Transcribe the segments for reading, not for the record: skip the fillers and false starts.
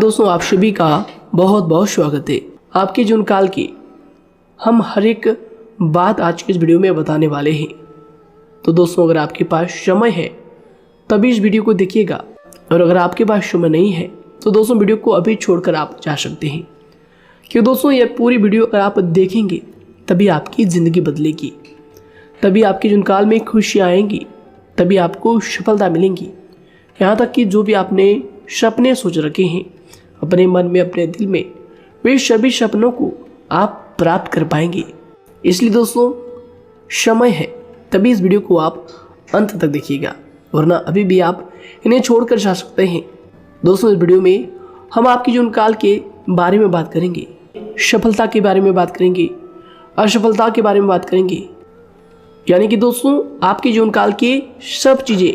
दोस्तों आप सभी का बहुत बहुत स्वागत है। आपके जीवन काल की हम हर एक बात आज के इस वीडियो में बताने वाले हैं। तो दोस्तों अगर आपके पास समय है तभी इस वीडियो को देखिएगा, और अगर आपके पास समय नहीं है तो दोस्तों वीडियो को अभी छोड़कर आप जा सकते हैं। क्योंकि दोस्तों ये पूरी वीडियो अगर आप देखेंगे तभी आपकी ज़िंदगी बदलेगी, तभी आपके जीवन काल में खुशियाँ आएंगी, तभी आपको सफलता मिलेंगी। यहाँ तक कि जो भी आपने सपने सोच रखे हैं अपने मन में, अपने दिल में, वे सभी सपनों को आप प्राप्त कर पाएंगे। इसलिए दोस्तों समय है तभी इस वीडियो को आप अंत तक देखिएगा, वरना अभी भी आप इन्हें छोड़कर जा सकते हैं। दोस्तों इस वीडियो में हम आपके जीवन काल के बारे में बात करेंगे, सफलता के बारे में बात करेंगे, असफलता के बारे में बात करेंगे। यानी कि दोस्तों आपके जीवन काल के सब चीज़ें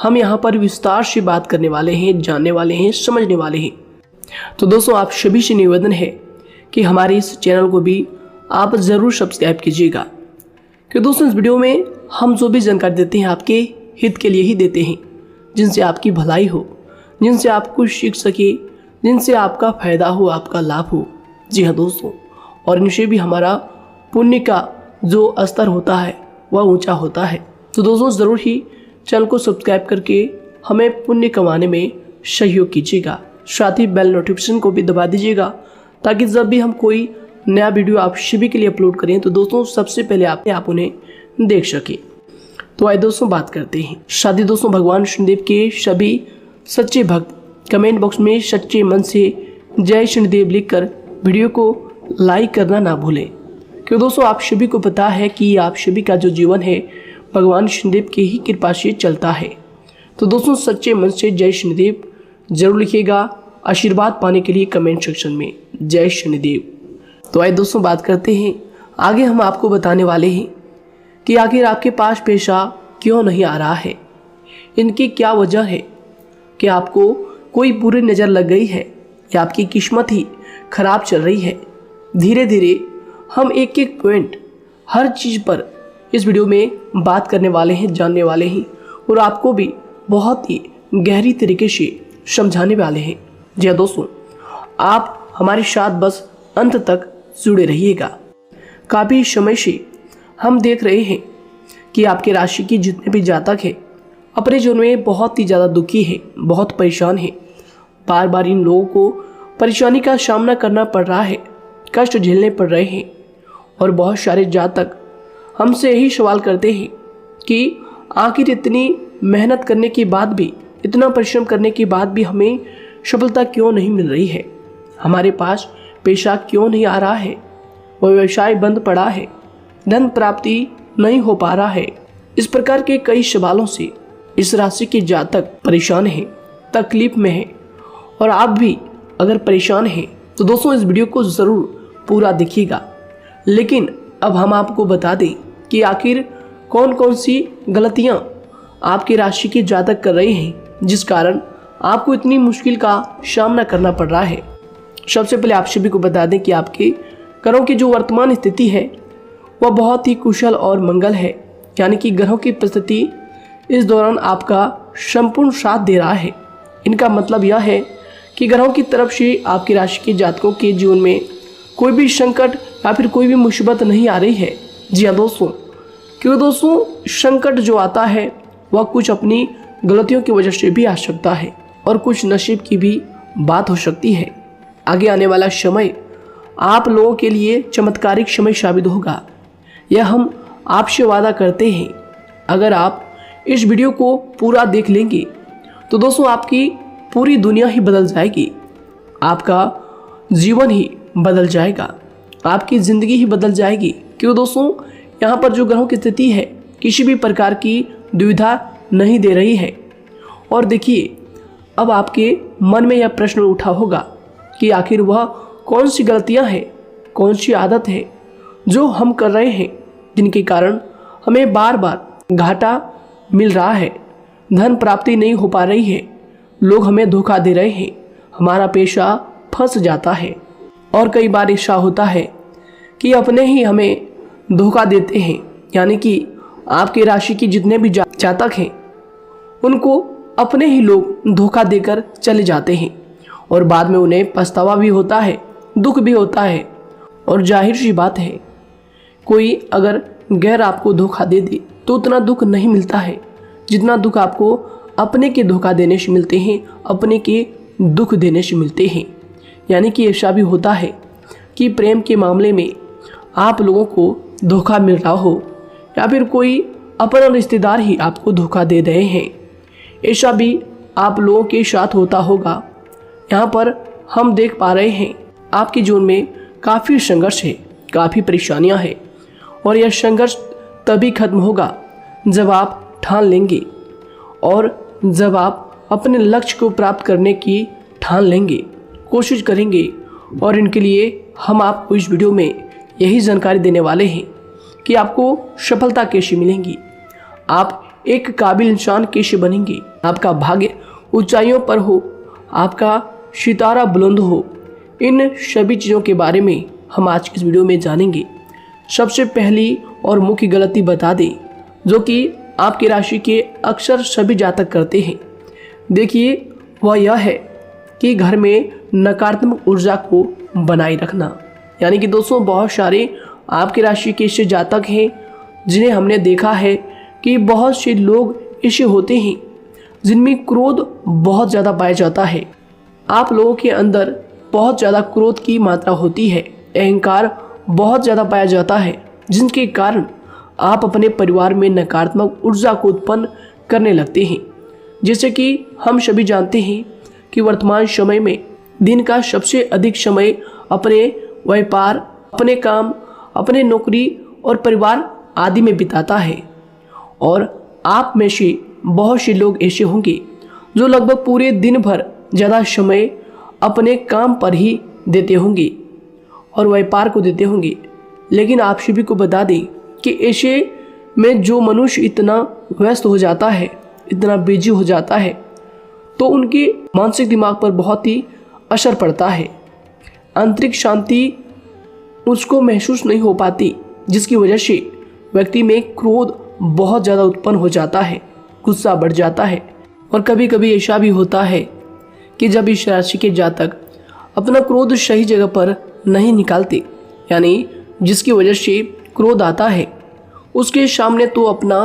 हम यहाँ पर विस्तार से बात करने वाले हैं, जानने वाले हैं, समझने वाले हैं। तो दोस्तों आप सभी से निवेदन है कि हमारे इस चैनल को भी आप ज़रूर सब्सक्राइब कीजिएगा, क्योंकि दोस्तों इस वीडियो में हम जो भी जानकारी देते हैं आपके हित के लिए ही देते हैं, जिनसे आपकी भलाई हो, जिनसे आप कुछ सीख सके, जिनसे आपका फ़ायदा हो, आपका लाभ हो। जी हाँ दोस्तों, और इनसे भी हमारा पुण्य का जो स्तर होता है वह ऊंचा होता है। तो दोस्तों ज़रूर ही चैनल को सब्सक्राइब करके हमें पुण्य कमाने में सहयोग कीजिएगा। साथ ही बेल नोटिफिकेशन को भी दबा दीजिएगा, ताकि जब भी हम कोई नया वीडियो आप सभी के लिए अपलोड करें तो दोस्तों सबसे पहले आप उन्हें देख सकें। तो आइए दोस्तों बात करते हैं। साथ ही दोस्तों भगवान शनिदेव के सभी सच्चे भक्त कमेंट बॉक्स में सच्चे मन से जय शनिदेव लिखकर वीडियो को लाइक करना ना भूलें, क्योंकि दोस्तों आप सभी को पता है कि आप सभी का जो जीवन है भगवान शनिदेव की ही कृपा से चलता है। तो दोस्तों सच्चे मन से जय शनिदेव जरूर लिखिएगा, आशीर्वाद पाने के लिए कमेंट सेक्शन में जय शनिदेव। तो आइए दोस्तों बात करते हैं। आगे हम आपको बताने वाले हैं कि आखिर आपके पास पैसा क्यों नहीं आ रहा है, इनकी क्या वजह है, कि आपको कोई बुरी नज़र लग गई है या आपकी किस्मत ही खराब चल रही है। धीरे धीरे हम एक एक पॉइंट हर चीज़ पर इस वीडियो में बात करने वाले हैं, जानने वाले हैं, और आपको भी बहुत ही गहरी तरीके से समझाने वाले हैं। जी हाँ दोस्तों, आप हमारे साथ बस अंत तक जुड़े रहिएगा। काफ़ी समय से हम देख रहे हैं कि आपके राशि के जितने भी जातक हैं अपने जीवन में बहुत ही ज़्यादा दुखी है, बहुत परेशान है। बार बार इन लोगों को परेशानी का सामना करना पड़ रहा है, कष्ट झेलने पड़ रहे हैं। और बहुत सारे जातक हमसे यही सवाल करते हैं कि आखिर इतनी मेहनत करने के बाद भी, इतना परिश्रम करने के बाद भी हमें सफलता क्यों नहीं मिल रही है, हमारे पास पैसा क्यों नहीं आ रहा है, वह व्यवसाय बंद पड़ा है, धन प्राप्ति नहीं हो पा रहा है। इस प्रकार के कई सवालों से इस राशि के जातक परेशान हैं, तकलीफ में हैं। और आप भी अगर परेशान हैं तो दोस्तों इस वीडियो को ज़रूर पूरा देखिएगा। लेकिन अब हम आपको बता दें कि आखिर कौन कौन सी गलतियां आपके राशि के जातक कर रहे हैं, जिस कारण आपको इतनी मुश्किल का सामना करना पड़ रहा है। सबसे पहले आप सभी को बता दें कि आपके ग्रहों की जो वर्तमान स्थिति है वह बहुत ही कुशल और मंगल है, यानी कि ग्रहों की परिस्थिति इस दौरान आपका संपूर्ण साथ दे रहा है। इनका मतलब यह है कि ग्रहों की तरफ से आपकी राशि के जातकों के जीवन में कोई भी संकट या फिर कोई भी मुसीबत नहीं आ रही है। जी हाँ दोस्तों, क्योंकि दोस्तों संकट जो आता है वह कुछ अपनी गलतियों की वजह से भी आ सकता है, और कुछ नसीब की भी बात हो सकती है। आगे आने वाला समय आप लोगों के लिए चमत्कारिक समय साबित होगा, यह हम आपसे वादा करते हैं। अगर आप इस वीडियो को पूरा देख लेंगे तो दोस्तों आपकी पूरी दुनिया ही बदल जाएगी, आपका जीवन ही बदल जाएगा, आपकी ज़िंदगी ही बदल जाएगी। क्यों दोस्तों यहाँ पर जो ग्रहों की स्थिति है किसी भी प्रकार की दुविधा नहीं दे रही है। और देखिए अब आपके मन में यह प्रश्न उठा होगा कि आखिर वह कौन सी गलतियाँ हैं, कौन सी आदत है जो हम कर रहे हैं, जिनके कारण हमें बार बार घाटा मिल रहा है, धन प्राप्ति नहीं हो पा रही है, लोग हमें धोखा दे रहे हैं, हमारा पैसा फंस जाता है। और कई बार ऐसा होता है कि अपने ही हमें धोखा देते हैं, यानी कि आपके राशि की जितने भी जातक हैं उनको अपने ही लोग धोखा देकर चले जाते हैं और बाद में उन्हें पछतावा भी होता है, दुख भी होता है। और जाहिर सी बात है, कोई अगर गैर आपको धोखा दे दे तो उतना दुख नहीं मिलता है जितना दुख आपको अपने के धोखा देने से मिलते हैं, अपने के दुख देने से मिलते हैं। यानी कि ऐसा भी होता है कि प्रेम के मामले में आप लोगों को धोखा मिल रहा हो या फिर कोई अपना रिश्तेदार ही आपको धोखा दे रहे हैं। ऐसा भी आप लोगों के साथ होता होगा। यहाँ पर हम देख पा रहे हैं आपके जीवन में काफ़ी संघर्ष है, काफ़ी परेशानियाँ हैं और यह संघर्ष तभी खत्म होगा जब आप ठान लेंगे और जब आप अपने लक्ष्य को प्राप्त करने की ठान लेंगे, कोशिश करेंगे। और इनके लिए हम आपको इस वीडियो में यही जानकारी देने वाले हैं कि आपको सफलता कैसे मिलेंगी, आप एक काबिल इंसान कैसे बनेंगे, आपका भाग्य ऊंचाइयों पर हो, आपका सितारा बुलंद हो। इन सभी चीज़ों के बारे में हम आज की इस वीडियो में जानेंगे। सबसे पहली और मुख्य गलती बता दें जो कि आपकी राशि के अक्सर सभी जातक करते हैं। देखिए, वह यह है कि घर में नकारात्मक ऊर्जा को बनाए रखना। यानी कि दोस्तों, बहुत सारे आपकी राशि के ऐसे जातक हैं जिन्हें हमने देखा है कि बहुत से लोग ऐसे होते हैं जिनमें क्रोध बहुत ज़्यादा पाया जाता है। आप लोगों के अंदर बहुत ज़्यादा क्रोध की मात्रा होती है, अहंकार बहुत ज़्यादा पाया जाता है, जिनके कारण आप अपने परिवार में नकारात्मक ऊर्जा को उत्पन्न करने लगते हैं। जैसे कि हम सभी जानते हैं कि वर्तमान समय में दिन का सबसे अधिक समय अपने व्यापार, अपने काम, अपने नौकरी और परिवार आदि में बिताता है। और आप में से बहुत से लोग ऐसे होंगे जो लगभग पूरे दिन भर ज़्यादा समय अपने काम पर ही देते होंगे और व्यापार को देते होंगे। लेकिन आप सभी को बता दें कि ऐसे में जो मनुष्य इतना व्यस्त हो जाता है, इतना बिजी हो जाता है, तो उनके मानसिक दिमाग पर बहुत ही असर पड़ता है। आंतरिक शांति उसको महसूस नहीं हो पाती, जिसकी वजह से व्यक्ति में क्रोध बहुत ज़्यादा उत्पन्न हो जाता है, गुस्सा बढ़ जाता है। और कभी कभी ऐसा भी होता है कि जब इस राशि के जातक अपना क्रोध सही जगह पर नहीं निकालते, यानी जिसकी वजह से क्रोध आता है, उसके सामने तो अपना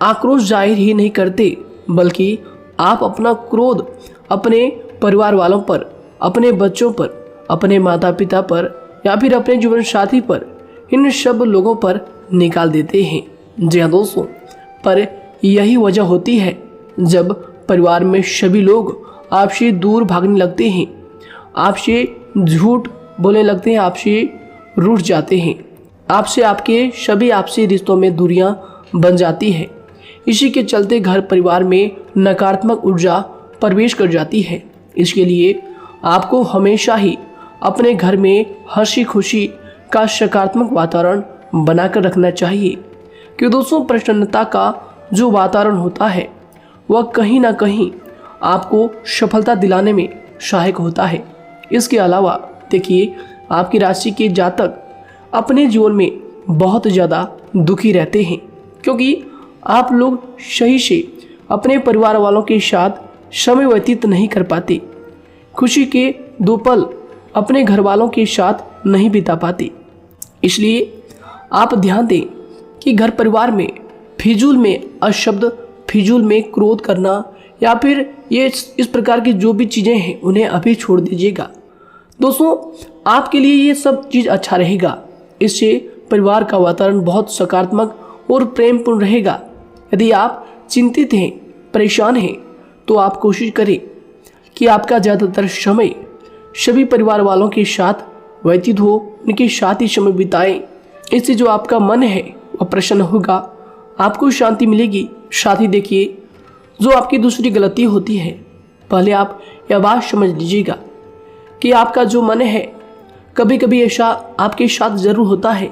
आक्रोश जाहिर ही नहीं करते, बल्कि आप अपना क्रोध अपने परिवार वालों पर, अपने बच्चों पर, अपने माता पिता पर या फिर अपने जीवन साथी पर, इन सब लोगों पर निकाल देते हैं। जी हाँ दोस्तों, पर यही वजह होती है जब परिवार में सभी लोग आपसे दूर भागने लगते हैं, आपसे झूठ बोलने लगते हैं, आपसे रूठ जाते हैं, आपसे आपके सभी आपसी रिश्तों में दूरियां बन जाती है। इसी के चलते घर परिवार में नकारात्मक ऊर्जा प्रवेश कर जाती है। इसके लिए आपको हमेशा ही अपने घर में हंसी खुशी का सकारात्मक वातावरण बनाकर रखना चाहिए। कि दोस्तों, प्रसन्नता का जो वातावरण होता है वह कहीं ना कहीं आपको सफलता दिलाने में सहायक होता है। इसके अलावा देखिए, आपकी राशि के जातक अपने जीवन में बहुत ज़्यादा दुखी रहते हैं, क्योंकि आप लोग सही से अपने परिवार वालों के साथ समय व्यतीत नहीं कर पाते, खुशी के दो पल अपने घर वालों के साथ नहीं बिता पाते। इसलिए आप ध्यान दें कि घर परिवार में फिजूल में अशब्द, फिजूल में क्रोध करना या फिर ये इस प्रकार की जो भी चीज़ें हैं उन्हें अभी छोड़ दीजिएगा। दोस्तों, आपके लिए ये सब चीज़ अच्छा रहेगा। इससे परिवार का वातावरण बहुत सकारात्मक और प्रेमपूर्ण रहेगा। यदि आप चिंतित हैं, परेशान हैं, तो आप कोशिश करें कि आपका ज़्यादातर समय सभी परिवार वालों के साथ व्यतीत हो, उनके साथ ही समय बिताएं। इससे जो आपका मन है वह प्रसन्न होगा, आपको शांति मिलेगी। साथ ही देखिए, जो आपकी दूसरी गलती होती है, पहले आप यह बात समझ लीजिएगा कि आपका जो मन है, कभी कभी ऐसा आपके साथ ज़रूर होता है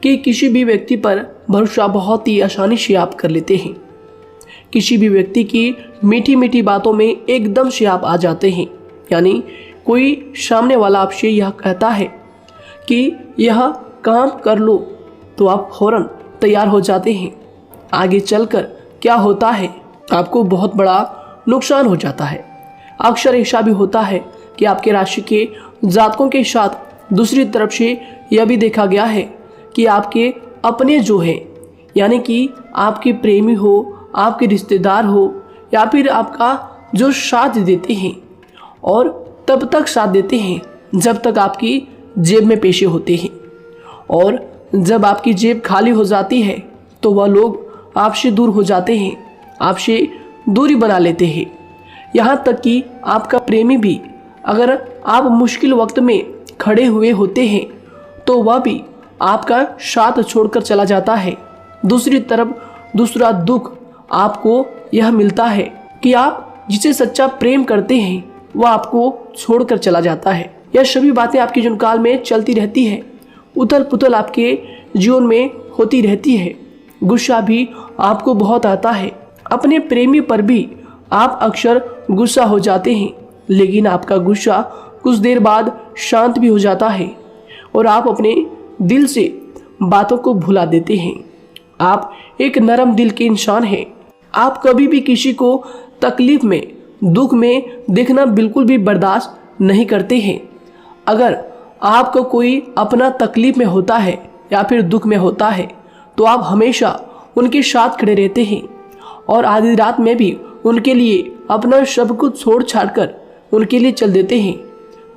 कि किसी भी व्यक्ति पर भरोसा बहुत ही आसानी से आप कर लेते हैं। किसी भी व्यक्ति की मीठी मीठी बातों में एकदम से आप आ जाते हैं। यानी कोई सामने वाला आपसे यह कहता है कि यह काम कर लो, तो आप फौरन तैयार हो जाते हैं। आगे चलकर क्या होता है, आपको बहुत बड़ा नुकसान हो जाता है। अक्सर ऐसा भी होता है कि आपके राशि के जातकों के साथ दूसरी तरफ से यह भी देखा गया है कि आपके अपने जो हैं, यानी कि आपके प्रेमी हो, आपके रिश्तेदार हो, या फिर आपका जो साथ देते हैं और तब तक साथ देते हैं जब तक आपकी जेब में पैसे होते हैं, और जब आपकी जेब खाली हो जाती है तो वह लोग आपसे दूर हो जाते हैं, आपसे दूरी बना लेते हैं। यहाँ तक कि आपका प्रेमी भी अगर आप मुश्किल वक्त में खड़े हुए होते हैं तो वह भी आपका साथ छोड़कर चला जाता है। दूसरी तरफ दूसरा दुख आपको यह मिलता है कि आप जिसे सच्चा प्रेम करते हैं वह आपको छोड़कर चला जाता है। यह सभी बातें आपके जीवन काल में चलती रहती है। उथल पुथल आपके जीवन में होती रहती है। गुस्सा भी आपको बहुत आता है। अपने प्रेमी पर भी आप अक्सर गुस्सा हो जाते हैं, लेकिन आपका गुस्सा कुछ देर बाद शांत भी हो जाता है और आप अपने दिल से बातों को भुला देते हैं। आप एक नरम दिल के इंसान हैं। आप कभी भी किसी को तकलीफ में, दुख में देखना बिल्कुल भी बर्दाश्त नहीं करते हैं। अगर आपको कोई अपना तकलीफ में होता है या फिर दुख में होता है तो आप हमेशा उनके साथ खड़े रहते हैं और आधी रात में भी उनके लिए अपना सब कुछ छोड़ छाड़ कर उनके लिए चल देते हैं।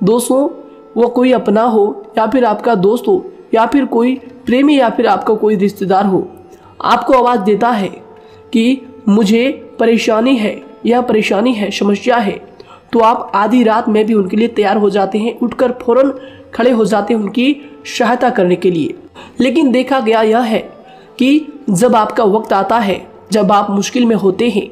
दोस्तों, वो कोई अपना हो या फिर आपका दोस्त हो या फिर कोई प्रेमी या फिर आपका कोई रिश्तेदार हो, आपको आवाज़ देता है कि मुझे परेशानी है, यह परेशानी है, समस्या है, तो आप आधी रात में भी उनके लिए तैयार हो जाते हैं, उठकर फौरन खड़े हो जाते हैं उनकी सहायता करने के लिए। लेकिन देखा गया यह है कि जब आपका वक्त आता है, जब आप मुश्किल में होते हैं,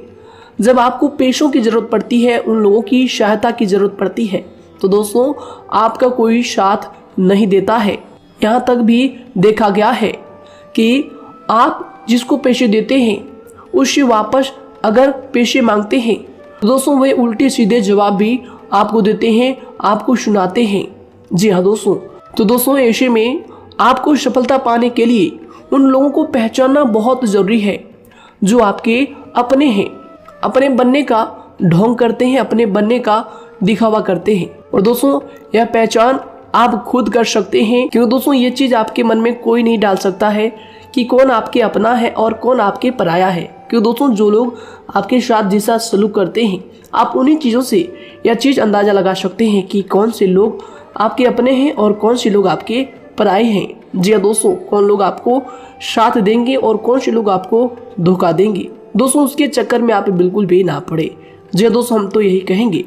जब आपको पैसों की ज़रूरत पड़ती है, उन लोगों की सहायता की ज़रूरत पड़ती है, तो दोस्तों आपका कोई साथ नहीं देता है। यहाँ तक भी देखा गया है कि आप जिसको पैसे देते हैं उससे वापस अगर पैसे मांगते हैं तो दोस्तों वे उल्टे सीधे जवाब भी आपको देते हैं, आपको सुनाते हैं। जी हाँ दोस्तों, तो दोस्तों ऐसे में आपको सफलता पाने के लिए उन लोगों को पहचानना बहुत ज़रूरी है जो आपके अपने हैं, अपने बनने का ढोंग करते हैं, अपने बनने का दिखावा करते हैं। और दोस्तों यह पहचान आप खुद कर सकते हैं, क्योंकि दोस्तों ये चीज़ आपके मन में कोई नहीं डाल सकता है कि कौन आपके अपना है और कौन आपके पराया है। क्योंकि दोस्तों जो लोग आपके साथ जैसा सलूक करते हैं, आप उन्हीं चीज़ों से यह चीज़ अंदाज़ा लगा सकते हैं कि कौन से लोग आपके अपने हैं और कौन से लोग आपके पराए हैं। जी हाँ दोस्तों, कौन लोग आपको साथ देंगे और कौन से लोग आपको धोखा देंगे। दोस्तों उसके चक्कर में आप बिल्कुल भी ना पड़े। जी हाँ दोस्तों, हम तो यही कहेंगे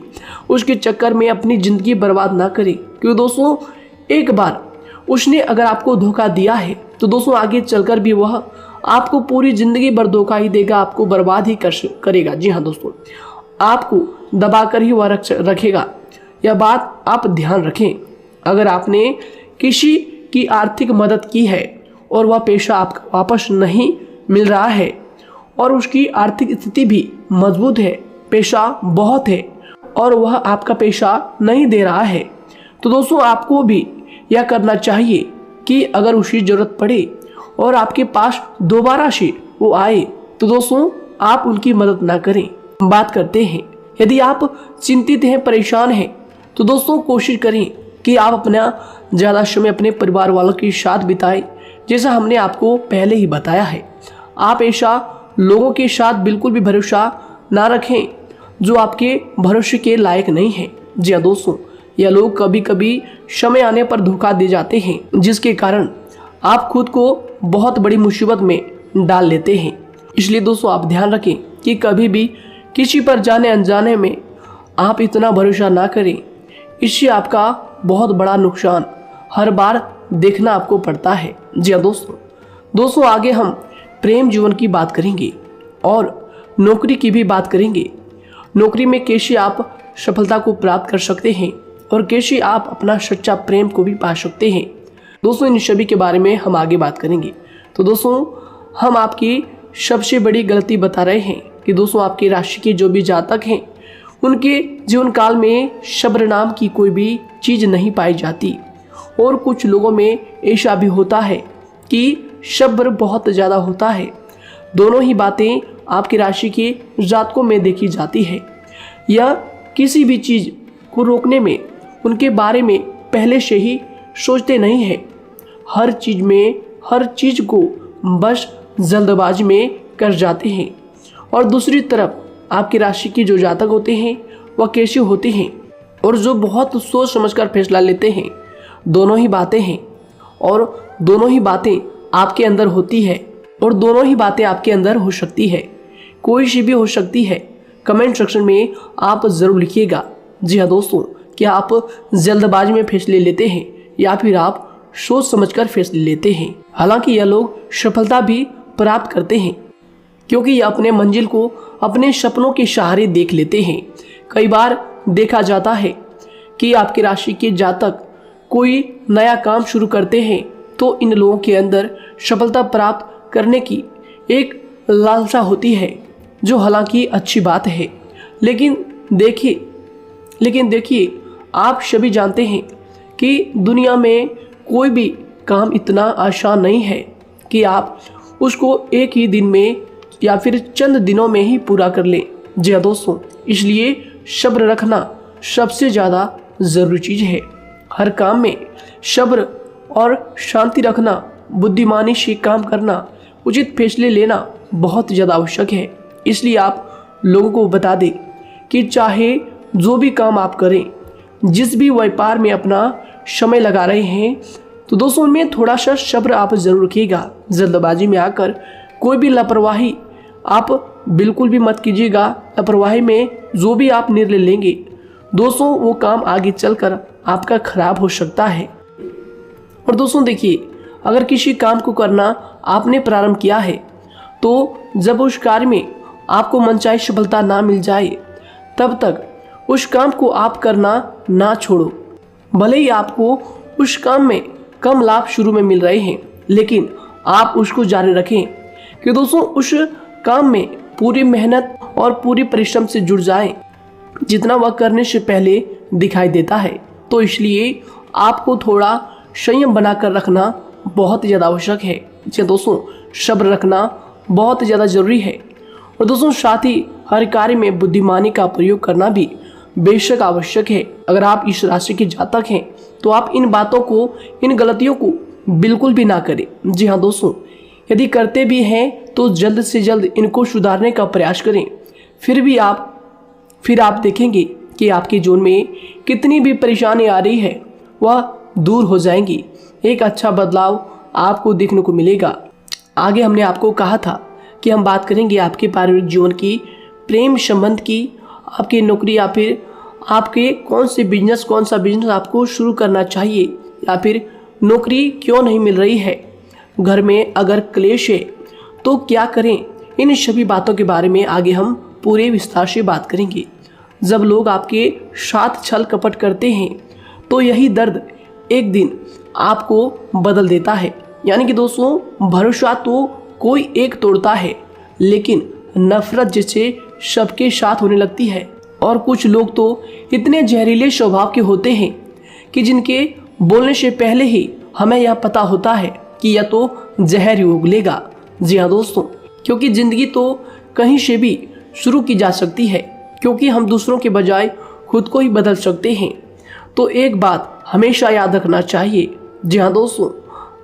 उसके चक्कर में अपनी ज़िंदगी बर्बाद ना करें, क्योंकि दोस्तों एक बार उसने अगर आपको धोखा दिया है तो दोस्तों आगे चलकर भी वह आपको पूरी ज़िंदगी भर धोखा ही देगा, आपको बर्बाद ही करेगा। जी हाँ दोस्तों, आपको दबा कर ही वह रखेगा। यह बात आप ध्यान रखें। अगर आपने किसी की आर्थिक मदद की है और वह पैसा आपको वापस नहीं मिल रहा है और उसकी आर्थिक स्थिति भी मजबूत है, पैसा बहुत है और वह आपका पैसा नहीं दे रहा है, तो दोस्तों आपको भी यह करना चाहिए कि अगर उसकी ज़रूरत पड़े और आपके पास दोबारा से वो आए तो दोस्तों आप उनकी मदद ना करें। बात करते हैं, यदि आप चिंतित हैं, परेशान हैं, तो दोस्तों कोशिश करें कि आप अपना ज़्यादा समय अपने परिवार वालों के साथ बिताएं, जैसा हमने आपको पहले ही बताया है। आप ऐसा लोगों के साथ बिल्कुल भी भरोसा ना रखें जो आपके भरोसे के लायक नहीं है। जी हाँ दोस्तों, यह लोग कभी कभी समय आने पर धोखा दे जाते हैं, जिसके कारण आप खुद को बहुत बड़ी मुसीबत में डाल लेते हैं। इसलिए दोस्तों आप ध्यान रखें कि कभी भी किसी पर जाने अनजाने में आप इतना भरोसा ना करें, इससे आपका बहुत बड़ा नुकसान हर बार देखना आपको पड़ता है। जी हाँ दोस्तों आगे हम प्रेम जीवन की बात करेंगे और नौकरी की भी बात करेंगे। नौकरी में कैसे आप सफलता को प्राप्त कर सकते हैं और कैसे आप अपना सच्चा प्रेम को भी पा सकते हैं। दोस्तों इन सभी के बारे में हम आगे बात करेंगे। तो दोस्तों हम आपकी सबसे बड़ी गलती बता रहे हैं कि दोस्तों आपकी राशि के जो भी जातक हैं उनके जीवन काल में सब्र नाम की कोई भी चीज़ नहीं पाई जाती, और कुछ लोगों में ऐसा भी होता है कि सब्र बहुत ज़्यादा होता है। दोनों ही बातें आपकी राशि के जातकों में देखी जाती है। यह किसी भी चीज़ को रोकने में उनके बारे में पहले से ही सोचते नहीं हैं। हर चीज़ को बस जल्दबाजी में कर जाते हैं। और दूसरी तरफ आपकी राशि के जो जातक होते हैं वह कैसे होते हैं और जो बहुत सोच समझकर फैसला लेते हैं। दोनों ही बातें हैं और दोनों ही बातें आपके अंदर होती है और दोनों ही बातें आपके अंदर हो सकती है। कोई सी भी हो सकती है। कमेंट सेक्शन में आप ज़रूर लिखिएगा। जी हाँ दोस्तों, क्या आप जल्दबाजी में फैसले लेते हैं या फिर आप सोच समझकर फैसले लेते हैं। हालांकि यह लोग सफलता भी प्राप्त करते हैं क्योंकि यह अपने मंजिल को अपने सपनों के सहारे देख लेते हैं। कई बार देखा जाता है कि आपकी राशि के जातक कोई नया काम शुरू करते हैं तो इन लोगों के अंदर सफलता प्राप्त करने की एक लालसा होती है, जो हालांकि अच्छी बात है। लेकिन देखिए आप सभी जानते हैं कि दुनिया में कोई भी काम इतना आसान नहीं है कि आप उसको एक ही दिन में या फिर चंद दिनों में ही पूरा कर लें। जी हाँ दोस्तों, इसलिए सब्र रखना सबसे ज़्यादा ज़रूरी चीज़ है। हर काम में सब्र और शांति रखना, बुद्धिमानी से काम करना, उचित फैसले लेना बहुत ज़्यादा आवश्यक है। इसलिए आप लोगों को बता दें कि चाहे जो भी काम आप करें, जिस भी व्यापार में अपना समय लगा रहे हैं, तो दोस्तों उनमें थोड़ा सा सब्र आप जरूर रखिएगा। जल्दबाजी में आकर कोई भी लापरवाही आप बिल्कुल भी मत कीजिएगा। लापरवाही में जो भी आप निर्णय लेंगे दोस्तों, वो काम आगे चलकर आपका खराब हो सकता है। और दोस्तों देखिए, अगर किसी काम को करना आपने प्रारंभ किया है तो जब उस कार्य में आपको मनचाही सफलता ना मिल जाए तब तक उस काम को आप करना ना छोड़ो। भले ही आपको उस काम में कम लाभ शुरू में मिल रहे हैं, लेकिन आप उसको जारी रखें कि दोस्तों उस काम में पूरी मेहनत और पूरी परिश्रम से जुड़ जाएं, जितना वह करने से पहले दिखाई देता है। तो इसलिए आपको थोड़ा संयम बनाकर रखना बहुत ज़्यादा आवश्यक है। जी दोस्तों, सब्र रखना बहुत ज़्यादा ज़रूरी है। और दोस्तों साथ ही हर कार्य में बुद्धिमानी का प्रयोग करना भी बेशक आवश्यक है। अगर आप इस राशि के जातक हैं तो आप इन बातों को, इन गलतियों को बिल्कुल भी ना करें। जी हाँ दोस्तों, यदि करते भी हैं तो जल्द से जल्द इनको सुधारने का प्रयास करें। फिर आप देखेंगे कि आपके जीवन में कितनी भी परेशानी आ रही है वह दूर हो जाएंगी। एक अच्छा बदलाव आपको देखने को मिलेगा। आगे हमने आपको कहा था कि हम बात करेंगे आपके पारिवारिक जीवन की, प्रेम संबंध की, आपकी नौकरी या फिर आपके कौन सा बिजनेस आपको शुरू करना चाहिए या फिर नौकरी क्यों नहीं मिल रही है, घर में अगर क्लेश है तो क्या करें। इन सभी बातों के बारे में आगे हम पूरे विस्तार से बात करेंगे। जब लोग आपके साथ छल कपट करते हैं तो यही दर्द एक दिन आपको बदल देता है। यानी कि दोस्तों, भरोसा तो कोई एक तोड़ता है, लेकिन नफरत जैसे सबके साथ होने लगती है। और कुछ लोग तो इतने जहरीले स्वभाव के होते हैं कि जिनके बोलने से पहले ही हमें यह पता होता है कि यह तो जहर ही उगलेगा। जी हाँ दोस्तों, क्योंकि ज़िंदगी तो कहीं से भी शुरू की जा सकती है, क्योंकि हम दूसरों के बजाय खुद को ही बदल सकते हैं। तो एक बात हमेशा याद रखना चाहिए। जी हाँ दोस्तों,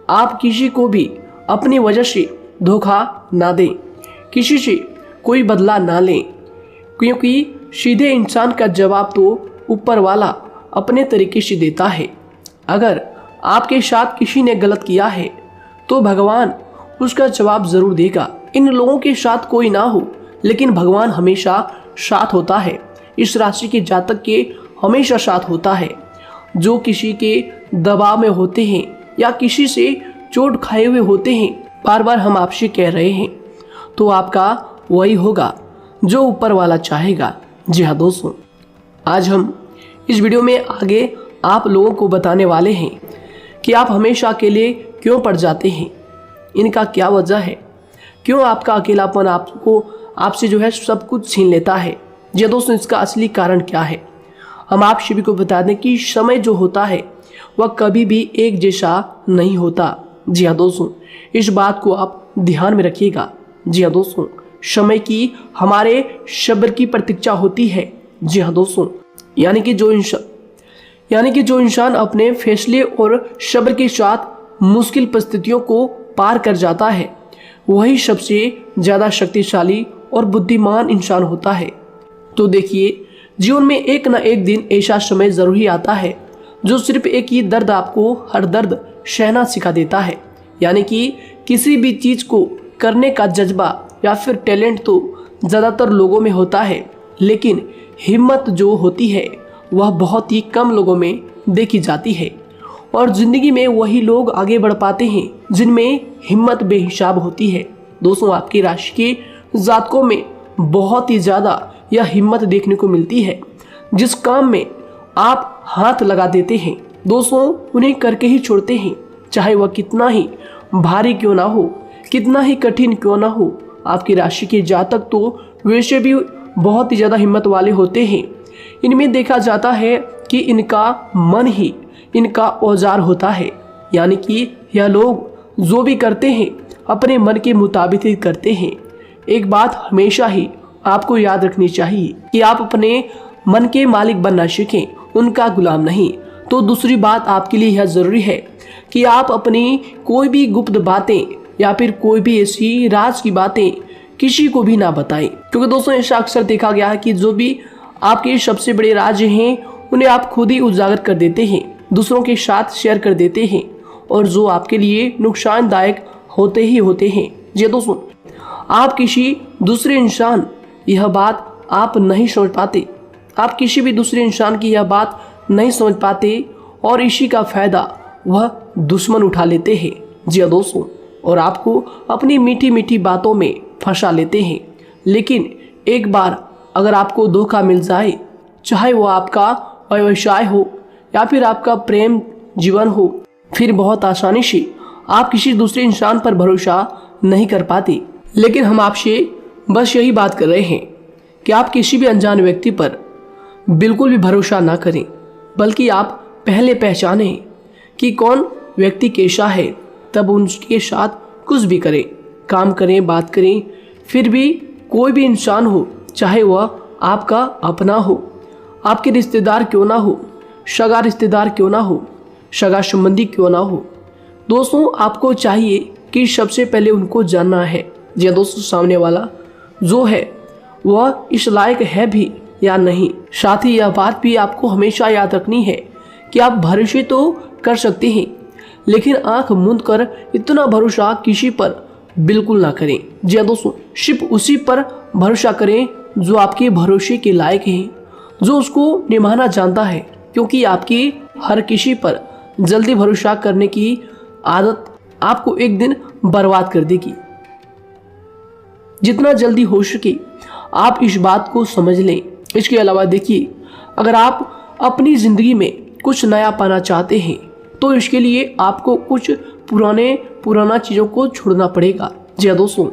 आप किसी को भी अपनी वजह से धोखा ना दें, किसी से कोई बदला ना लें, क्योंकि सीधे इंसान का जवाब तो ऊपर वाला अपने तरीके से देता है। अगर आपके साथ किसी ने गलत किया है तो भगवान उसका जवाब ज़रूर देगा। इन लोगों के साथ कोई ना हो, लेकिन भगवान हमेशा साथ होता है। इस राशि के जातक के हमेशा साथ होता है। जो किसी के दबाव में होते हैं या किसी से चोट खाए हुए होते हैं, बार बार हम आपसे कह रहे हैं, तो आपका वही होगा जो ऊपर वाला चाहेगा। जी हाँ दोस्तों, आज हम इस वीडियो में आगे आप लोगों को बताने वाले हैं कि आप हमेशा अकेले क्यों पड़ जाते हैं, इनका क्या वजह है, क्यों आपका अकेलापन आपसे जो है सब कुछ छीन लेता है। जी दोस्तों, इसका असली कारण क्या है हम आप सभी को बता दें कि समय जो होता है वह कभी भी एक जैसा नहीं होता। जी हाँ दोस्तों, इस बात को आप ध्यान में रखिएगा। जी हाँ दोस्तों, समय की हमारे सब्र की प्रतीक्षा होती है। जी हाँ दोस्तों, यानी कि यानी कि जो इंसान अपने फैसले और सब्र के साथ मुश्किल परिस्थितियों को पार कर जाता है वही सबसे ज़्यादा शक्तिशाली और बुद्धिमान इंसान होता है। तो देखिए, जीवन में एक न एक दिन ऐसा समय ज़रूर ही आता है जो सिर्फ एक ही दर्द आपको हर दर्द सहना सिखा देता है। यानी कि किसी भी चीज़ को करने का जज्बा या फिर टैलेंट तो ज़्यादातर लोगों में होता है, लेकिन हिम्मत जो होती है वह बहुत ही कम लोगों में देखी जाती है। और ज़िंदगी में वही लोग आगे बढ़ पाते हैं जिनमें हिम्मत बेहिसाब होती है। दोस्तों, आपकी राशि के जातकों में बहुत ही ज़्यादा यह हिम्मत देखने को मिलती है। जिस काम में आप हाथ लगा देते हैं दोस्तों उन्हें करके ही छोड़ते हैं, चाहे वह कितना ही भारी क्यों ना हो, कितना ही कठिन क्यों ना हो। आपकी राशि के जातक तो वैसे भी बहुत ही ज़्यादा हिम्मत वाले होते हैं। इनमें देखा जाता है कि इनका मन ही इनका औजार होता है। यानी कि यह लोग जो भी करते हैं अपने मन के मुताबिक ही करते हैं। एक बात हमेशा ही आपको याद रखनी चाहिए कि आप अपने मन के मालिक बनना सीखें, उनका गुलाम नहीं। तो दूसरी बात आपके लिए यह ज़रूरी है कि आप अपनी कोई भी गुप्त बातें या फिर कोई भी ऐसी राज की बातें किसी को भी ना बताएं, क्योंकि दोस्तों ऐसा अक्सर देखा गया है कि जो भी आपके सबसे बड़े राज हैं उन्हें आप खुद ही उजागर कर देते हैं, दूसरों के साथ शेयर कर देते हैं, और जो आपके लिए नुकसानदायक होते ही होते हैं। जी दोस्तों, आप किसी दूसरे इंसान यह बात आप नहीं समझ पाते, आप किसी भी दूसरे इंसान की यह बात नहीं समझ पाते और इसी का फ़ायदा वह दुश्मन उठा लेते हैं। जी दोस्तों, और आपको अपनी मीठी मीठी बातों में फंसा लेते हैं। लेकिन एक बार अगर आपको धोखा मिल जाए, चाहे वो आपका व्यवसाय हो या फिर आपका प्रेम जीवन हो, फिर बहुत आसानी से आप किसी दूसरे इंसान पर भरोसा नहीं कर पाते। लेकिन हम आपसे बस यही बात कर रहे हैं कि आप किसी भी अनजान व्यक्ति पर बिल्कुल भी भरोसा ना करें, बल्कि आप पहले पहचानें कि कौन व्यक्ति कैसा है, तब उनके साथ कुछ भी करें, काम करें, बात करें। फिर भी कोई भी इंसान हो, चाहे वह आपका अपना हो, आपके रिश्तेदार क्यों ना हो, सगा रिश्तेदार क्यों ना हो, सगा संबंधी क्यों ना हो, दोस्तों आपको चाहिए कि सबसे पहले उनको जानना है जी दोस्तों सामने वाला जो है वह इस लायक है भी या नहीं। साथ ही यह बात भी आपको हमेशा याद रखनी है कि आप भरोसे तो कर सकते हैं, लेकिन आंख मूंद कर इतना भरोसा किसी पर बिल्कुल ना करें। जी दोस्तों, सिर्फ उसी पर भरोसा करें जो आपके भरोसे के लायक है, जो उसको निभाना जानता है, क्योंकि आपकी हर किसी पर जल्दी भरोसा करने की आदत आपको एक दिन बर्बाद कर देगी। जितना जल्दी हो सके आप इस बात को समझ लें। इसके अलावा देखिए, अगर आप अपनी ज़िंदगी में कुछ नया पाना चाहते हैं तो इसके लिए आपको कुछ पुराना चीज़ों को छोड़ना पड़ेगा। जी हाँ दोस्तों,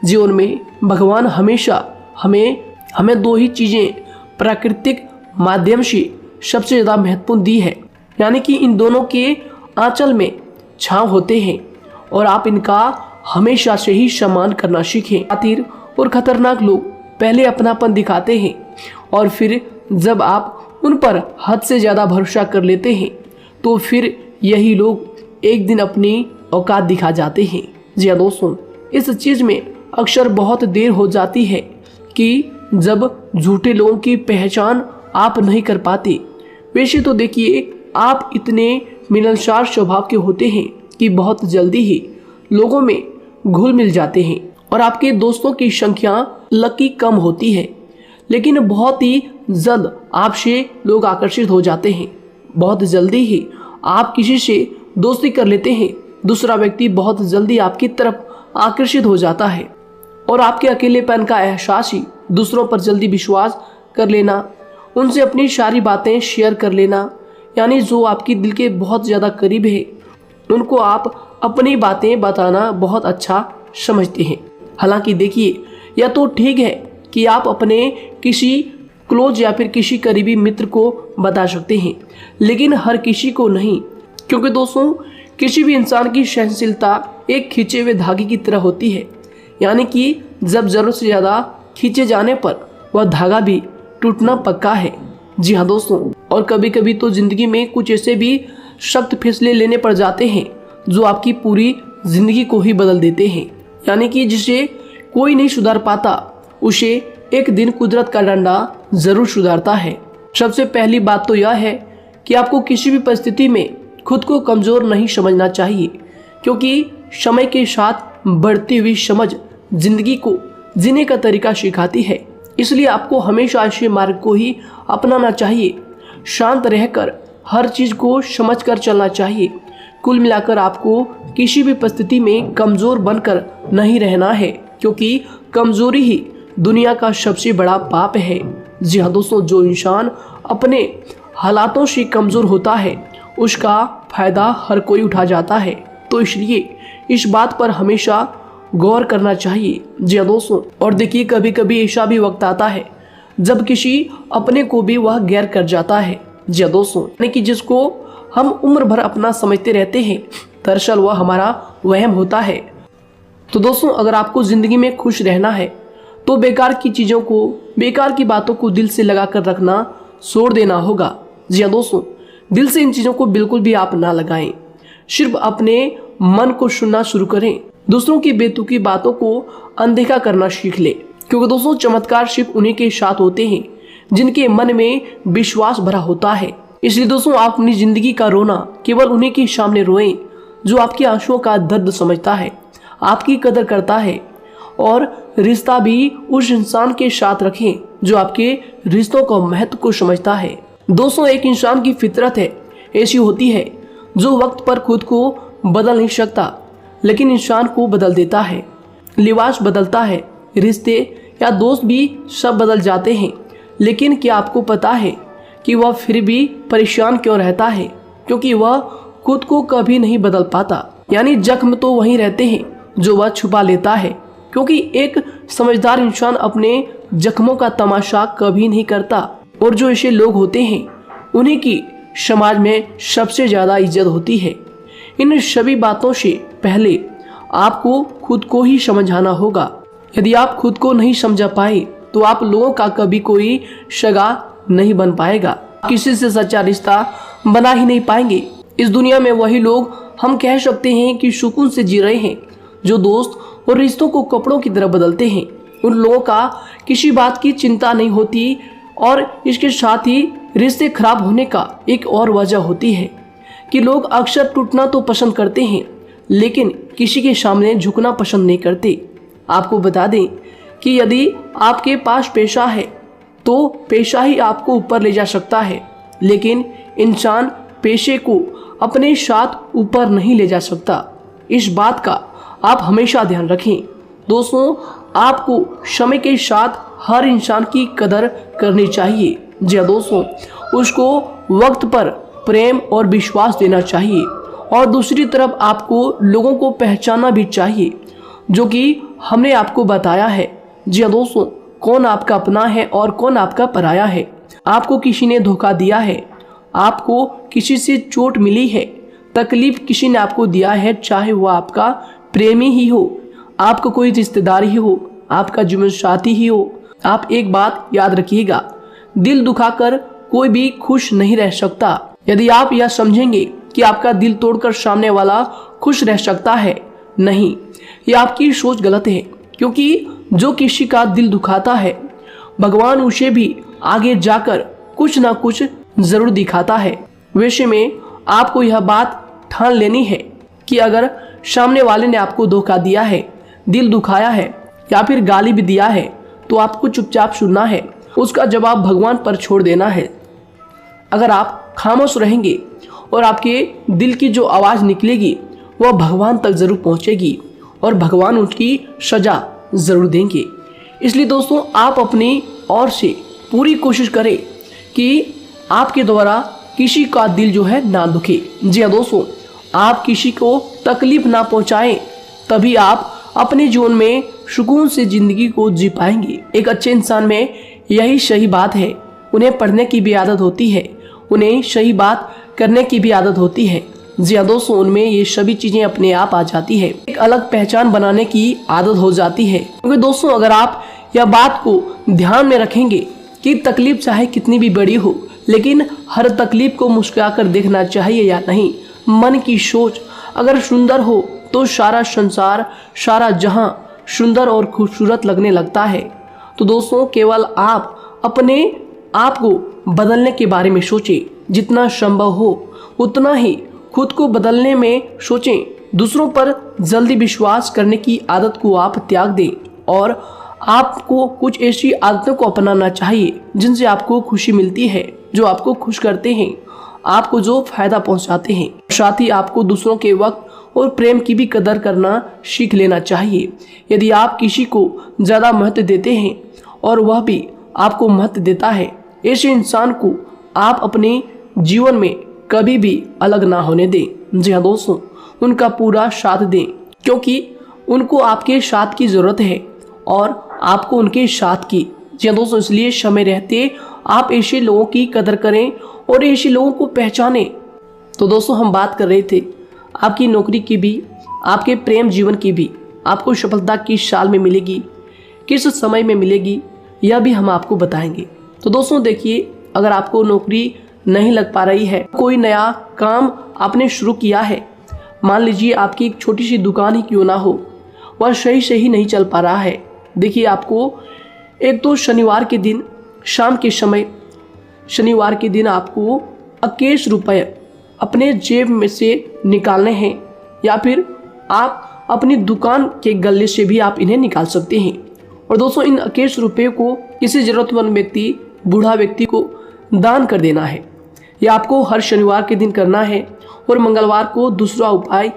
जीवन में भगवान हमेशा हमें दो ही चीज़ें प्राकृतिक माध्यम से सबसे ज़्यादा महत्वपूर्ण दी है, यानी कि इन दोनों के आंचल में छांव होते हैं और आप इनका हमेशा से ही सम्मान करना सीखें। शातिर और खतरनाक लोग पहले अपनापन दिखाते हैं और फिर जब आप उन पर हद से ज़्यादा भरोसा कर लेते हैं तो फिर यही लोग एक दिन अपनी औकात दिखा जाते हैं। जी हाँ दोस्तों, इस चीज़ में अक्सर बहुत देर हो जाती है कि जब झूठे लोगों की पहचान आप नहीं कर पाते। वैसे तो देखिए, आप इतने मिलनसार स्वभाव के होते हैं कि बहुत जल्दी ही लोगों में घुल मिल जाते हैं और आपके दोस्तों की संख्या लकी कम होती है, लेकिन बहुत ही जल्द आपसे लोग आकर्षित हो जाते हैं। बहुत जल्दी ही आप किसी से दोस्ती कर लेते हैं, दूसरा व्यक्ति बहुत जल्दी आपकी तरफ आकर्षित हो जाता है और आपके अकेलेपन का एहसास ही दूसरों पर जल्दी विश्वास कर लेना, उनसे अपनी सारी बातें शेयर कर लेना, यानी जो आपकी दिल के बहुत ज़्यादा करीब है उनको आप अपनी बातें बताना बहुत अच्छा समझते हैं। हालांकि देखिए, यह तो ठीक है कि आप अपने किसी क्लोज या फिर किसी करीबी मित्र को बता सकते हैं, लेकिन हर किसी को नहीं, क्योंकि दोस्तों किसी भी इंसान की सहनशीलता एक खींचे हुए धागे की तरह होती है, यानी कि जब ज़रूरत से ज़्यादा खींचे जाने पर वह धागा भी टूटना पक्का है। जी हाँ दोस्तों, और कभी कभी तो जिंदगी में कुछ ऐसे भी सख्त फैसले लेने पड़ जाते हैं जो आपकी पूरी जिंदगी को ही बदल देते हैं। यानी कि जिसे कोई नहीं सुधार पाता उसे एक दिन कुदरत का डंडा जरूर सुधारता है। सबसे पहली बात तो यह है कि आपको किसी भी परिस्थिति में खुद को कमजोर नहीं समझना चाहिए, क्योंकि समय के साथ बढ़ती हुई समझ जिंदगी को जीने का तरीका सिखाती है। इसलिए आपको हमेशा ऐसे मार्ग को ही अपनाना चाहिए। शांत रहकर हर चीज को समझकर चलना चाहिए। कुल मिलाकर आपको किसी भी परिस्थिति में कमजोर बनकर नहीं रहना है, क्योंकि कमजोरी ही दुनिया का सबसे बड़ा पाप है। जी हाँ दोस्तों, जो इंसान अपने हालातों से कमजोर होता है उसका फायदा हर कोई उठा जाता है। तो इसलिए इस बात पर हमेशा गौर करना चाहिए। जी हाँ दोस्तों, और देखिए कभी कभी ऐसा भी वक्त आता है जब किसी अपने को भी वह गैर कर जाता है। जी हाँ दोस्तों, यानी कि जिसको हम उम्र भर अपना समझते रहते हैं, दरअसल वह हमारा वहम होता है। तो दोस्तों, अगर आपको जिंदगी में खुश रहना है तो बेकार की चीजों को, बेकार की बातों को दिल से लगा कर रखना छोड़ देना होगा। जी हाँ दोस्तों, दिल से इन चीजों को बिल्कुल भी आप ना लगाएं। सिर्फ अपने मन को सुनना शुरू करें। दूसरों की बेतुकी बातों को अनदेखा करना सीख ले, क्योंकि दोस्तों चमत्कार सिर्फ उन्हीं के साथ होते हैं जिनके मन में विश्वास भरा होता है। इसलिए दोस्तों, आप अपनी जिंदगी का रोना केवल उन्हीं के सामने रोएं जो आपके आंसुओं का दर्द समझता है, आपकी कदर करता है, और रिश्ता भी उस इंसान के साथ रखें जो आपके रिश्तों का महत्व को समझता है। दोस्तों, एक इंसान की फितरत है ऐसी होती है जो वक्त पर खुद को बदल नहीं सकता, लेकिन इंसान को बदल देता है। लिबास बदलता है, रिश्ते या दोस्त भी सब बदल जाते हैं, लेकिन क्या आपको पता है कि वह फिर भी परेशान क्यों रहता है? क्योंकि वह खुद को कभी नहीं बदल पाता। यानी जख्म तो वहीं रहते हैं जो वह छुपा लेता है, क्योंकि एक समझदार इंसान अपने जख्मों का तमाशा कभी नहीं करता। और जो ऐसे लोग होते हैं उन्हीं की समाज में सबसे ज्यादा इज्जत होती है। इन सभी बातों से पहले आपको खुद को ही समझाना होगा। यदि आप खुद को नहीं समझा पाए तो आप लोगों का कभी कोई सगा नहीं बन पाएगा, किसी से सच्चा रिश्ता बना ही नहीं पाएंगे। इस दुनिया में वही लोग हम कह सकते हैं कि सुकून से जी रहे हैं जो दोस्त और रिश्तों को कपड़ों की तरह बदलते हैं। उन लोगों का किसी बात की चिंता नहीं होती, और इसके साथ ही रिश्ते खराब होने का एक और वजह होती है कि लोग अक्सर टूटना तो पसंद करते हैं, लेकिन किसी के सामने झुकना पसंद नहीं करते। आपको बता दें कि यदि आपके पास पैसा है तो पैसा ही आपको ऊपर ले जा सकता है, लेकिन इंसान पैसे को अपने साथ ऊपर नहीं ले जा सकता। इस बात का आप हमेशा ध्यान रखें। दोस्तों, आपको समय के साथ हर इंसान की कदर करनी चाहिए। जी हाँ दोस्तों, उसको वक्त पर प्रेम और विश्वास देना चाहिए, और दूसरी तरफ आपको लोगों को पहचानना भी चाहिए जो कि हमने आपको बताया है। जी हाँ दोस्तों, कौन आपका अपना है और कौन आपका पराया है। आपको किसी ने धोखा दिया है, आपको किसी से चोट मिली है, तकलीफ किसी ने आपको दिया है, चाहे वो आपका प्रेमी ही हो, आपका कोई रिश्तेदार ही हो, आपका जीवन साथी ही हो। आप एक बात याद रखिएगा, दिल दुखाकर कोई भी खुश नहीं रह सकता। यदि आप यह समझेंगे कि आपका दिल तोड़कर सामने वाला खुश रह सकता है, नहीं, यह आपकी सोच गलत है। क्योंकि जो किसी का दिल दुखाता है, भगवान उसे भी आगे जाकर कुछ ना कुछ जरूर दिखाता है। वैसे में आपको यह बात ठान लेनी है कि अगर सामने वाले ने आपको धोखा दिया है, दिल दुखाया है या फिर गाली भी दिया है, तो आपको चुपचाप सुनना है, उसका जवाब भगवान पर छोड़ देना है। अगर आप खामोश रहेंगे और आपके दिल की जो आवाज़ निकलेगी वह भगवान तक जरूर पहुंचेगी, और भगवान उसकी सजा जरूर देंगे। इसलिए दोस्तों, आप अपनी ओर से पूरी कोशिश करें कि आपके द्वारा किसी का दिल जो है ना दुखे। जी हाँ दोस्तों, आप किसी को तकलीफ ना पहुंचाएं, तभी आप अपने जीवन में सुकून से जिंदगी को जी पाएंगे। एक अच्छे इंसान में यही सही बात है। उन्हें पढ़ने की भी आदत होती है, उन्हें सही बात करने की भी आदत होती है। जी हाँ दोस्तों, उनमें ये सभी चीजें अपने आप आ जाती है। एक अलग पहचान बनाने की आदत हो जाती है। क्योंकि दोस्तों, अगर आप यह बात को ध्यान में रखेंगे कि तकलीफ चाहे कितनी भी बड़ी हो, लेकिन हर तकलीफ को मुस्कुराकर देखना चाहिए या नहीं। मन की सोच अगर सुंदर हो तो सारा संसार, सारा जहां सुंदर और खूबसूरत लगने लगता है। तो दोस्तों केवल आप अपने आप को बदलने के बारे में सोचें, जितना संभव हो उतना ही खुद को बदलने में सोचें। दूसरों पर जल्दी विश्वास करने की आदत को आप त्याग दें और आपको कुछ ऐसी आदतों को अपनाना चाहिए जिनसे आपको खुशी मिलती है, जो आपको खुश करते हैं, आपको जो फायदा पहुंचाते हैं। साथ ही आपको दूसरों के वक्त और प्रेम की भी कदर करना सीख लेना चाहिए। यदि आप किसी को ज़्यादा महत्व देते हैं और वह भी आपको महत्व देता है, ऐसे इंसान को आप अपने जीवन में कभी भी अलग ना होने दें। जी हाँ दोस्तों, उनका पूरा साथ दें, क्योंकि उनको आपके साथ की ज़रूरत है और आपको उनके साथ की। जी हाँ दोस्तों, इसलिए समय रहते आप ऐसे लोगों की कदर करें और ऐसे लोगों को पहचानें। तो दोस्तों हम बात कर रहे थे आपकी नौकरी की भी, आपके प्रेम जीवन की भी। आपको सफलता किस साल में मिलेगी, किस समय में मिलेगी, यह भी हम आपको बताएंगे। तो दोस्तों देखिए, अगर आपको नौकरी नहीं लग पा रही है, कोई नया काम आपने शुरू किया है, मान लीजिए आपकी एक छोटी सी दुकान ही क्यों ना हो, वह सही से ही नहीं चल पा रहा है। देखिए आपको एक तो शनिवार के दिन शाम के समय, शनिवार के दिन आपको 21 रुपये अपने जेब में से निकालने हैं, या फिर आप अपनी दुकान के गले से भी आप इन्हें निकाल सकते हैं। और दोस्तों इन 21 रुपये को किसी ज़रूरतमंद व्यक्ति, बूढ़ा व्यक्ति को दान कर देना है। यह आपको हर शनिवार के दिन करना है और मंगलवार को दूसरा उपाय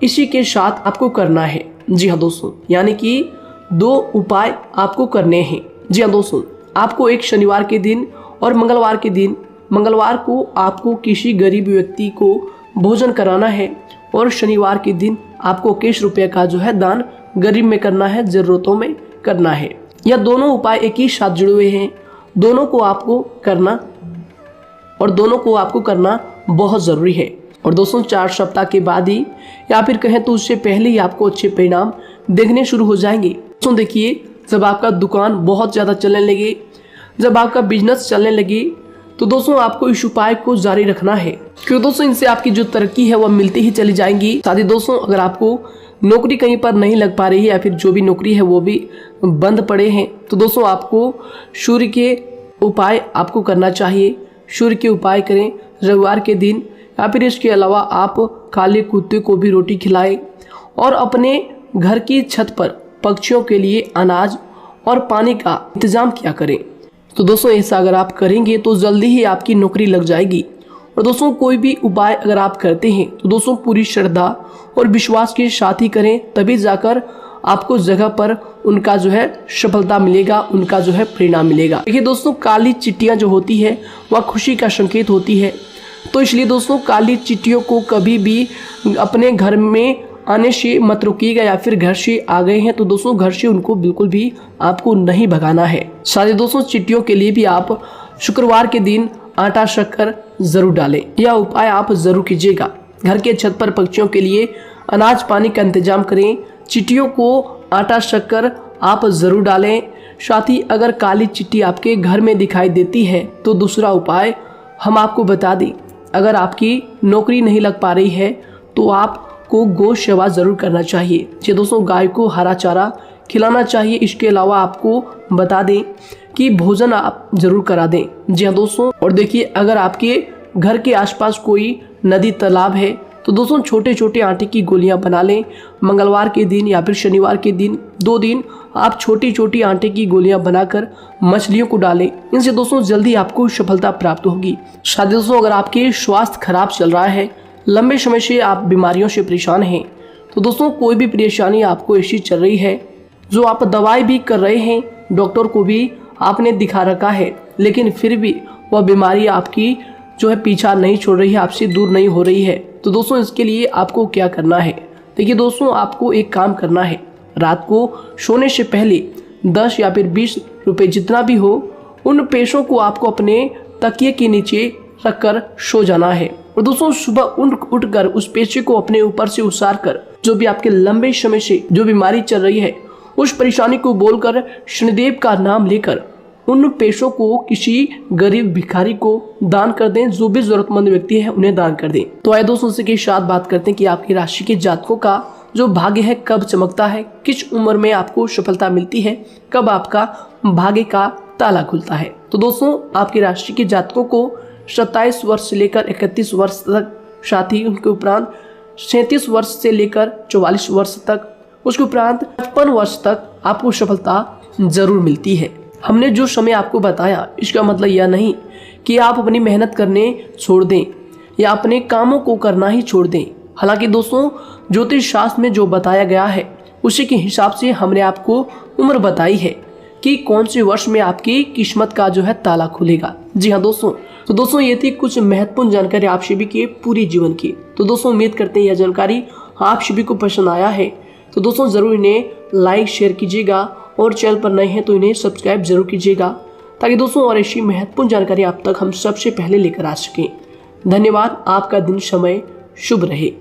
इसी के साथ आपको करना है। जी हाँ दोस्तों, यानी कि 2 उपाय आपको करने हैं। जी हाँ दोस्तों, आपको एक शनिवार के दिन और मंगलवार के दिन, मंगलवार को आपको किसी गरीब व्यक्ति को भोजन कराना है और शनिवार के दिन आपको 21 रुपये का जो है दान गरीब में करना है, ज़रूरतों में करना है। यह दोनों उपाय एक ही साथ जुड़े हुए हैं, दोनों को आपको करना और दोनों को आपको करना बहुत ज़रूरी है। और दोस्तों 4 सप्ताह के बाद ही, या फिर कहें तो उससे पहले ही आपको अच्छे परिणाम देखने शुरू हो जाएंगे। दोस्तों देखिए, जब आपका दुकान बहुत ज़्यादा चलने लगे, जब आपका बिजनेस चलने लगे, तो दोस्तों आपको इस उपाय को जारी रखना है, क्योंकि दोस्तों इनसे आपकी जो तरक्की है वह मिलती ही चली जाएंगी। साथ ही दोस्तों अगर आपको नौकरी कहीं पर नहीं लग पा रही है, या फिर जो भी नौकरी है वो भी बंद पड़े हैं, तो दोस्तों आपको सूर्य के उपाय आपको करना चाहिए। सूर्य के उपाय करें रविवार के दिन, या फिर इसके अलावा आप काले कुत्ते को भी रोटी खिलाएं और अपने घर की छत पर पक्षियों के लिए अनाज और पानी का इंतजाम किया करें। तो दोस्तों ऐसा अगर आप करेंगे तो जल्दी ही आपकी नौकरी लग जाएगी। और दोस्तों कोई भी उपाय अगर आप करते हैं तो दोस्तों पूरी श्रद्धा और विश्वास के साथ ही करें, तभी जाकर आपको जगह पर उनका जो है सफलता मिलेगा, उनका जो है परिणाम मिलेगा। देखिए दोस्तों, काली चिट्टियाँ जो होती है वह खुशी का संकेत होती है, तो इसलिए दोस्तों काली चिट्टियों को कभी भी अपने घर में आने से मत रोकिएगा, या फिर घर से आ गए हैं तो दोस्तों घर से उनको बिल्कुल भी आपको नहीं भगाना है। साथ दोस्तों चिट्टियों के लिए भी आप शुक्रवार के दिन आटा शक्कर जरूर डालें, यह उपाय आप जरूर कीजिएगा। घर के छत पर पक्षियों के लिए अनाज पानी का इंतजाम करें, चिट्टियों को आटा शक्कर आप जरूर डालें। साथ ही अगर काली चिट्टी आपके घर में दिखाई देती है तो दूसरा उपाय हम आपको बता दें, अगर आपकी नौकरी नहीं लग पा रही है तो आपको गौ सेवा जरूर करना चाहिए। जी दोस्तों, गाय को हरा चारा खिलाना चाहिए। इसके अलावा आपको बता दें कि भोजन आप जरूर करा दें। जी हाँ दोस्तों, और देखिए अगर आपके घर के आसपास कोई नदी तालाब है तो दोस्तों छोटे छोटे आटे की गोलियां बना लें। मंगलवार के दिन या फिर शनिवार के दिन 2 दिन आप छोटी छोटी आटे की गोलियां बनाकर मछलियों को डालें। इनसे दोस्तों जल्दी आपको सफलता प्राप्त होगी। साथ ही दोस्तों अगर आपके स्वास्थ्य खराब चल रहा है, लंबे समय से आप बीमारियों से परेशान हैं, तो दोस्तों कोई भी परेशानी आपको ऐसी चल रही है जो आप दवाई भी कर रहे हैं, डॉक्टर को भी आपने दिखा रखा है, लेकिन फिर भी वह बीमारी आपकी जो है पीछा नहीं छोड़ रही है, आपसे दूर नहीं हो रही है, तो दोस्तों इसके लिए आपको क्या करना है। देखिए दोस्तों, आपको एक काम करना है, रात को सोने से पहले 10 या फिर 20 रुपए जितना भी हो, उन पैसों को आपको अपने तकिए के नीचे रखकर सो जाना है। और दोस्तों सुबह उठकर उस पैसे को अपने ऊपर से उतार कर, जो भी आपके लंबे समय से जो बीमारी चल रही है उस परेशानी को बोलकर शनिदेव का नाम लेकर उन पैसों को किसी गरीब भिखारी को दान कर दें, जो भी जरूरतमंद व्यक्ति है उन्हें दान कर दें। तो आइए दोस्तों उसी के साथ बात करते हैं कि आपकी राशि के जातकों का जो भाग्य है कब चमकता है, किस उम्र में आपको सफलता मिलती है, कब आपका भाग्य का ताला खुलता है। तो दोस्तों आपकी राशि के जातकों को 27 वर्ष से लेकर 31 वर्ष तक, साथ ही उनके उपरांत 37 वर्ष से लेकर 44 वर्ष तक, उसके उपरांत 55 वर्ष तक आपको सफलता जरूर मिलती है। हमने जो समय आपको बताया इसका मतलब यह नहीं कि आप अपनी मेहनत करने छोड़ दें या अपने कामों को करना ही छोड़ दें। हालांकि दोस्तों ज्योतिष शास्त्र में जो बताया गया है उसी के हिसाब से हमने आपको उम्र बताई है कि कौन से वर्ष में आपकी किस्मत का जो है ताला खुलेगा। जी हाँ दोस्तों, तो दोस्तों ये थी कुछ महत्वपूर्ण जानकारी आप सभी के पूरे जीवन की। तो दोस्तों उम्मीद करते हैं यह जानकारी आप सभी को पसंद आया है। तो दोस्तों जरूर इन्हें लाइक शेयर कीजिएगा और चैनल पर नए हैं तो इन्हें सब्सक्राइब जरूर कीजिएगा, ताकि दोस्तों और ऐसी महत्वपूर्ण जानकारी आप तक हम सबसे पहले लेकर आ सकें। धन्यवाद। आपका दिन समय शुभ रहे।